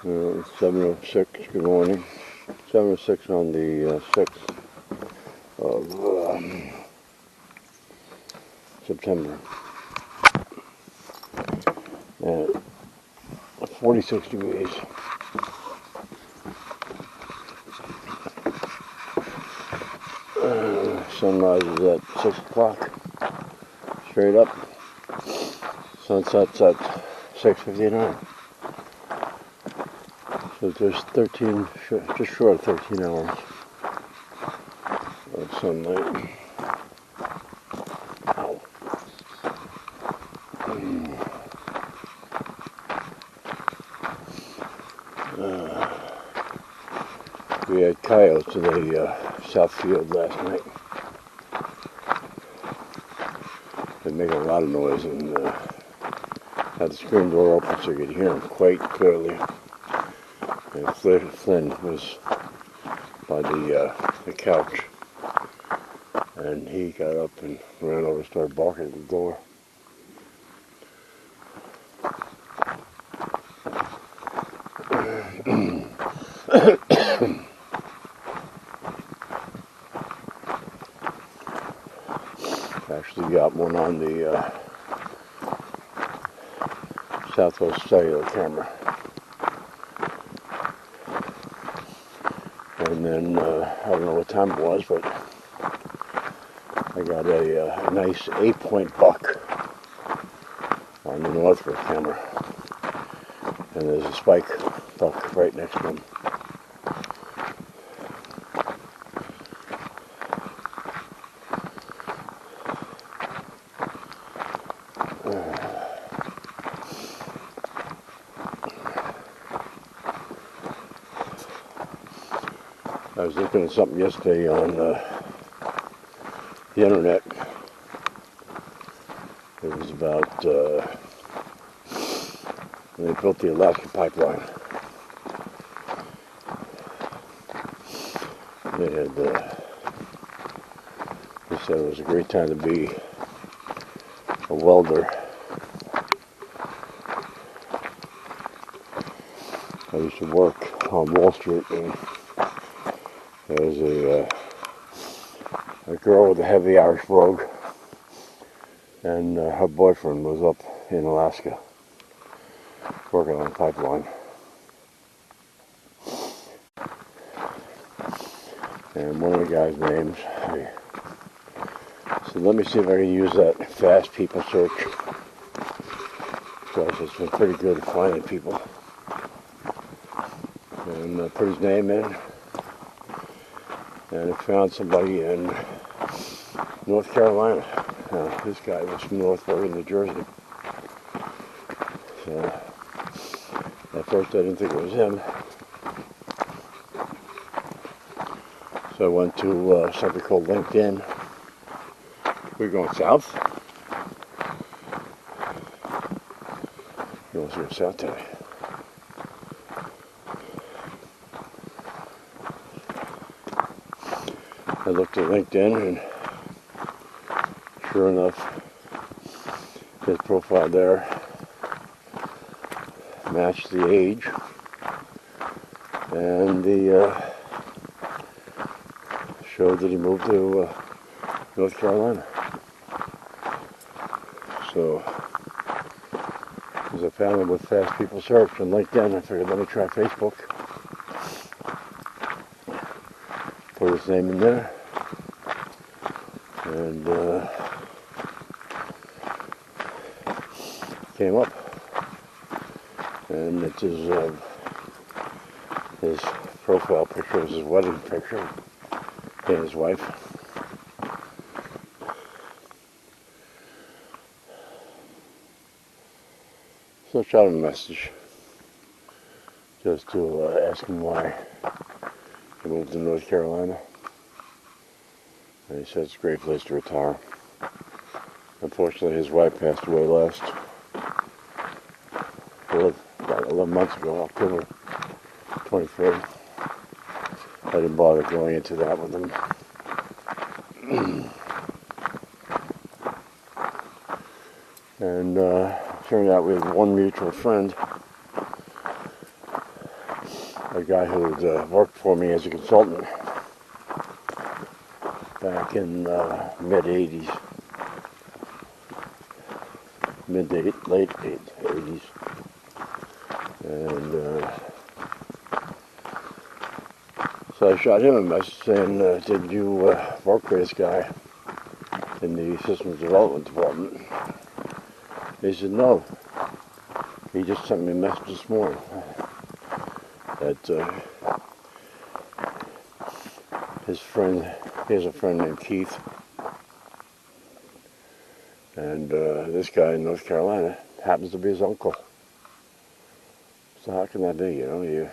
It's 7:06, good morning. 7:06 on the 6th of September. And 46 degrees. Sunrise is at 6 o'clock, straight up. Sunset's at 6:59. So there's just short of 13 hours of sunlight. Ow. We had coyotes in the south field last night. They make a lot of noise, and had the screen door open so you could hear them quite clearly. And Flynn was by the couch, and he got up and ran over and started barking at the door. Actually got one on the Southwest cellular camera. And then, I don't know what time it was, but I got a nice 8-point buck on the Northford camera. And there's a spike buck right next to him. I was looking at something yesterday on the internet. It was about when they built the Alaska pipeline. They had they said it was a great time to be a welder. I used to work on Wall Street, and there was a girl with a heavy Irish brogue, and her boyfriend was up in Alaska working on a pipeline. And one of the guys' names, I said, let me see if I can use that fast people search, because it's been pretty good at finding people. And put his name in, and I found somebody in North Carolina. This guy was from Northford, New Jersey. So at first I didn't think it was him. So I went to something called LinkedIn. We're going south. You want to go south today? I looked at LinkedIn, and sure enough, his profile there matched the age and the showed that he moved to North Carolina. So, as I found him with Fast People Search on LinkedIn, I figured let me try Facebook. Put his name in there, and came up, and it's his profile picture was his wedding picture, he and his wife. So I shot him a message just to ask him why he moved to North Carolina. And he said it's a great place to retire. Unfortunately, his wife passed away about 11 months ago, October 23rd. I didn't bother going into that with him. And turned out we had one mutual friend a guy who worked for me as a consultant back in mid 80s, late 80s, and so I shot him a message saying, did you work for this guy in the systems development department? He said, no. He just sent me a message this morning that his friend, he has a friend named Keith, and this guy in North Carolina happens to be his uncle. So how can that be, you know? You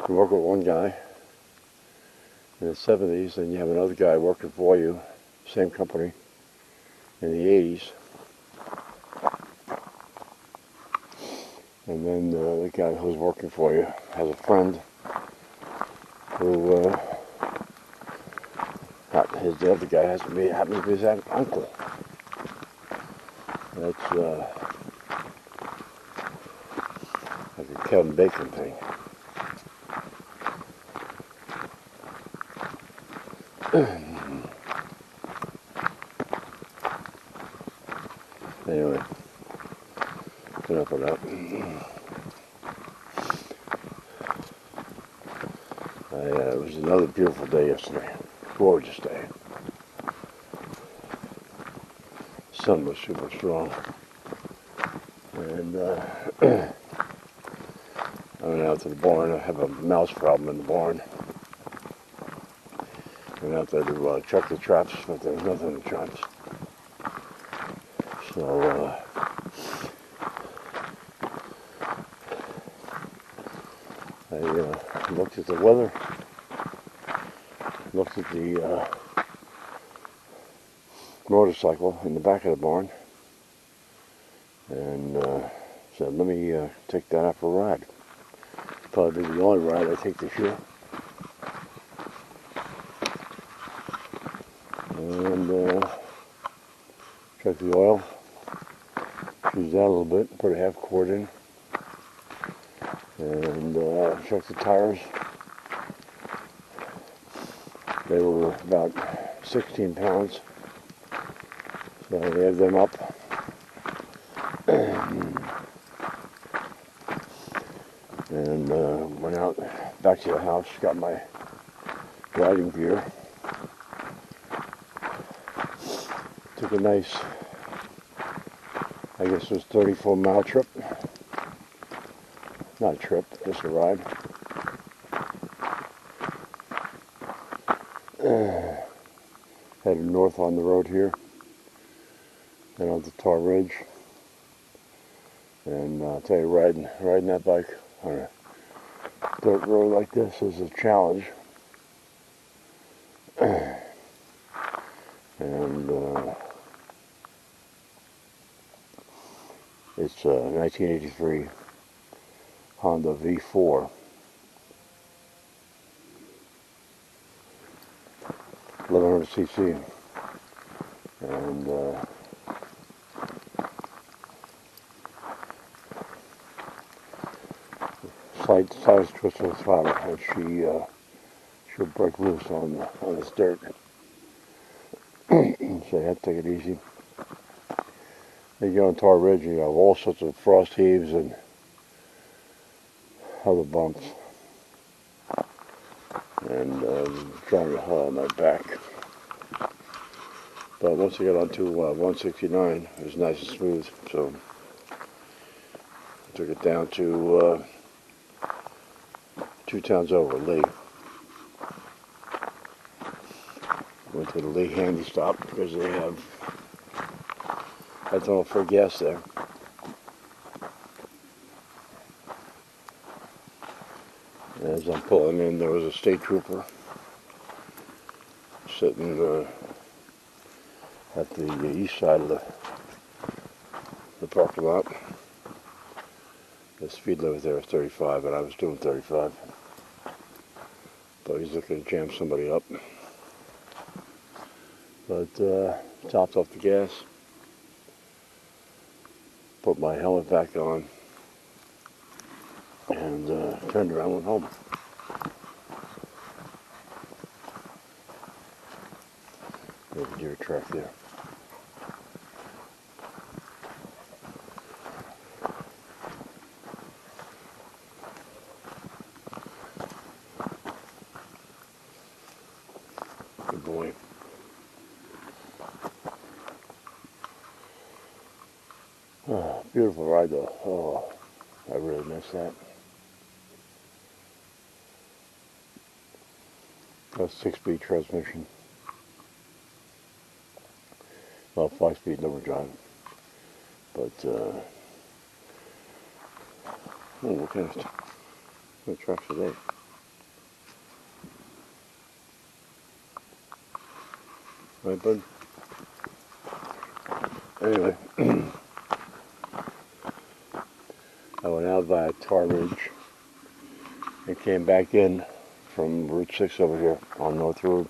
work with one guy in the 70s, and you have another guy working for you, same company, in the 80s. And then the guy who's working for you has a friend who, the other guy happens to be his uncle. That's like a Kevin Bacon thing. Anyway, enough of that. It was another beautiful day yesterday. Gorgeous day. The sun was super strong. And I went out to the barn. I have a mouse problem in the barn. I went out there to check the traps, but there was nothing in the traps. So I looked at the weather, looked at the motorcycle in the back of the barn, and said, let me take that out for a ride. Probably the only ride I take this year. And check the oil, choose that a little bit, put a half quart in, and check the tires. They were about 16 pounds, so I added them up. And went out back to the house, got my riding gear, took a nice, I guess it was 34-mile trip, not a trip, just a ride. Headed north on the road here, and on the Tar Ridge, and I'll tell you, riding that bike on a dirt road like this is a challenge. And it's a 1983 Honda V4. 1100 cc, and slight twist of the throttle, and she'll break loose on this dirt. So you have to take it easy. You go on Tar Ridge, and you have all sorts of frost heaves and other bumps. And trying to haul on my back. But once I got onto 169, it was nice and smooth, so I took it down to 2 towns over, Lee. Went to the Lee Handy Stop because they have ethanol for gas there. As I'm pulling in, there was a state trooper sitting at the east side of the parking lot. The speed limit there was 35, and I was doing 35. But he's looking to jam somebody up. But topped off the gas, put my helmet back on, and turned around and went home. There's a deer track there. Good boy. Oh, beautiful ride though. Oh, I really miss that. That's 6-speed transmission. Well, 5-speed never drive. But, what kind of trucks are they? Right, bud? Anyway, I went out via Tar Ridge and came back in from Route 6 over here on North Road.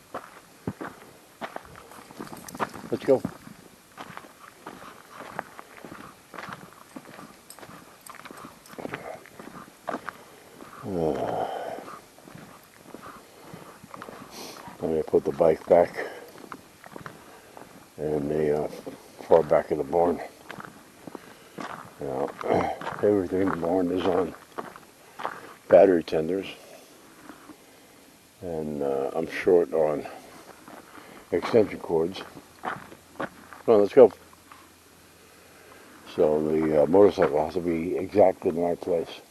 Let's go. I'm going to put the bike back in the far back of the barn. Now, everything in the barn is on battery tenders, and I'm short on extension cords. Come on, let's go. So the motorcycle has to be exactly in the right place,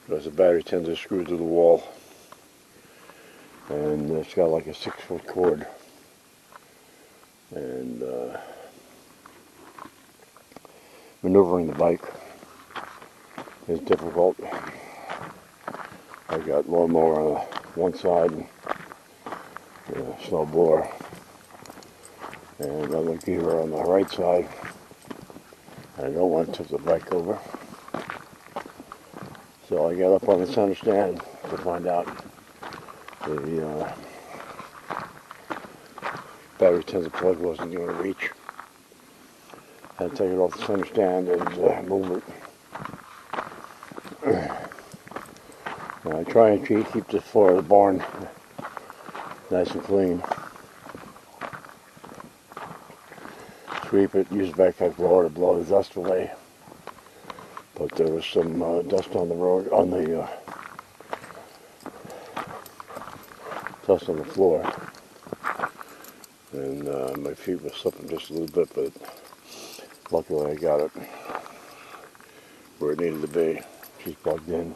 because the battery tender is screwed to the wall, and it's got like a 6-foot cord, and maneuvering the bike is difficult. I got lawnmower on one side and snow blower, and other gear on the right side. I don't want to tip the bike over, so I got up on the center stand to find out the battery tender plug wasn't going to reach. I had to take it off the center stand and move it. I try and keep the floor of the barn nice and clean. Sweep it, use the backpack blower to blow the dust away. But there was some dust on the road, dust on the floor. And my feet were slipping just a little bit, but luckily I got it where it needed to be. She's plugged in.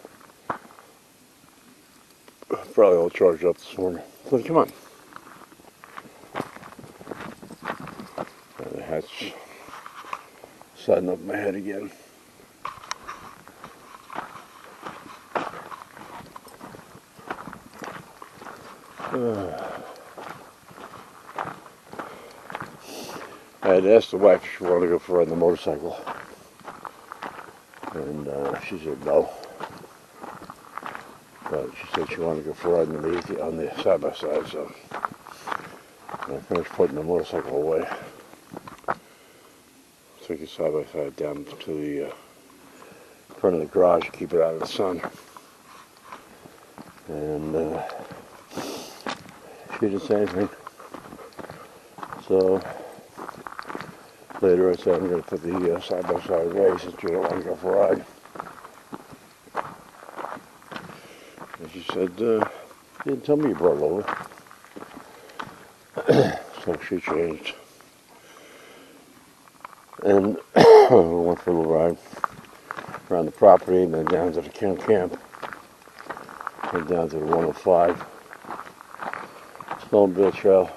Probably all charged up this morning. So come on. And the hatch sliding up my head again. I had asked the wife if she wanted to go for a ride on the motorcycle, and she said no. But she said she wanted to go for a ride on the side-by-side, so I finished putting the motorcycle away. Took it side-by-side down to the front of the garage to keep it out of the sun. And she didn't say anything. So later I said, I'm going to put the side-by-side away since you don't want to go for a ride. And she said, you didn't tell me you brought it over. So she changed. And we went for a little ride around the property and then down to the camp. And down to the 105 snowmobile trail.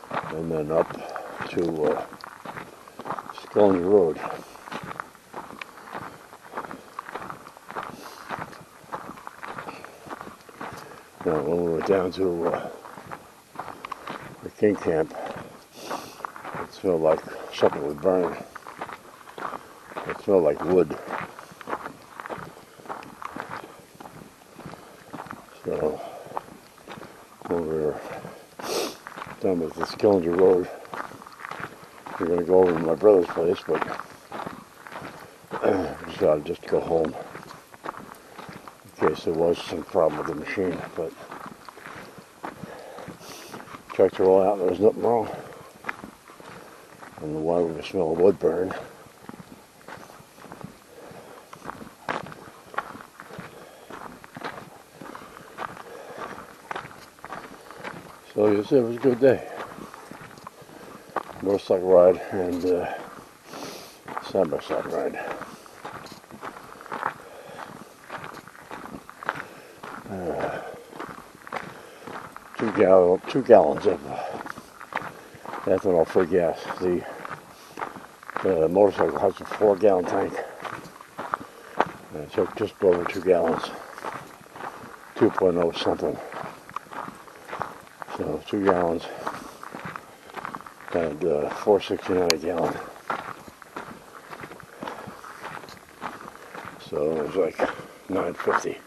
And then up to Skellinger Road. Now, when we went down to the King Camp, it smelled like something was burning. It smelled like wood. So, when we were done with the Skellinger Road, we're going to go over to my brother's place, but decided just to go home in case there was some problem with the machine, but checked her all out, there was nothing wrong. I don't know why we could smell wood burn. So you see, it was a good day. Motorcycle ride and side-by-side ride. Two gallons of ethanol for gas. The motorcycle has a 4-gallon tank. And it took just over 2 gallons. 2.0 something. So 2 gallons and $4.69 a gallon. So it was like $9.50.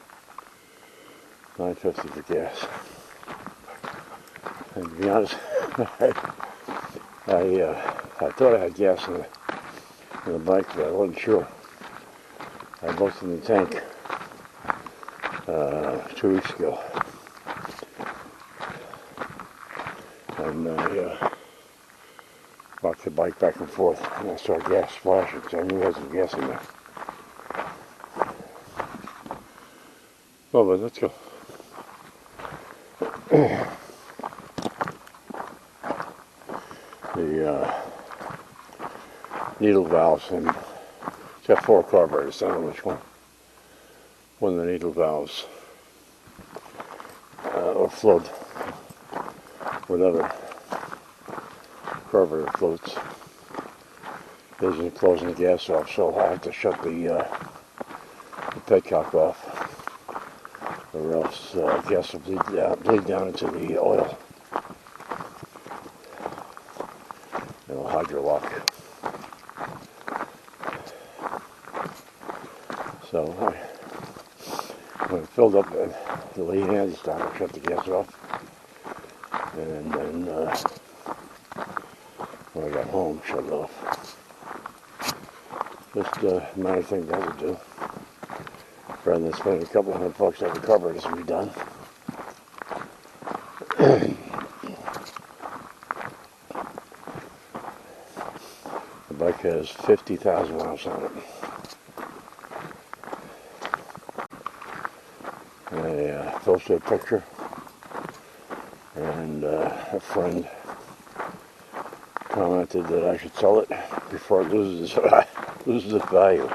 $9.50 for gas. And to be honest, I thought I had gas in the bike, but I wasn't sure. I looked in the tank 2 weeks ago, and I rocked the bike back and forth, and I saw gas splashing, so I knew there was some gas in there. Well, but let's go. The needle valves, and it's got 4 carburetors. I don't know which one. One of the needle valves or float, whatever carburetor floats, isn't closing the gas off, so I have to shut the petcock off, or else gas will bleed down into the oil. It'll hydrolock. So when it filled up the lead hand start, I shut the gas off, and then when I got home, shut it off. Just a minor thing that would do, rather than spending a couple $100 on the carburetors to be done. The bike has 50,000 miles on it. I posted a picture, and a friend commented that I should sell it before it loses its value.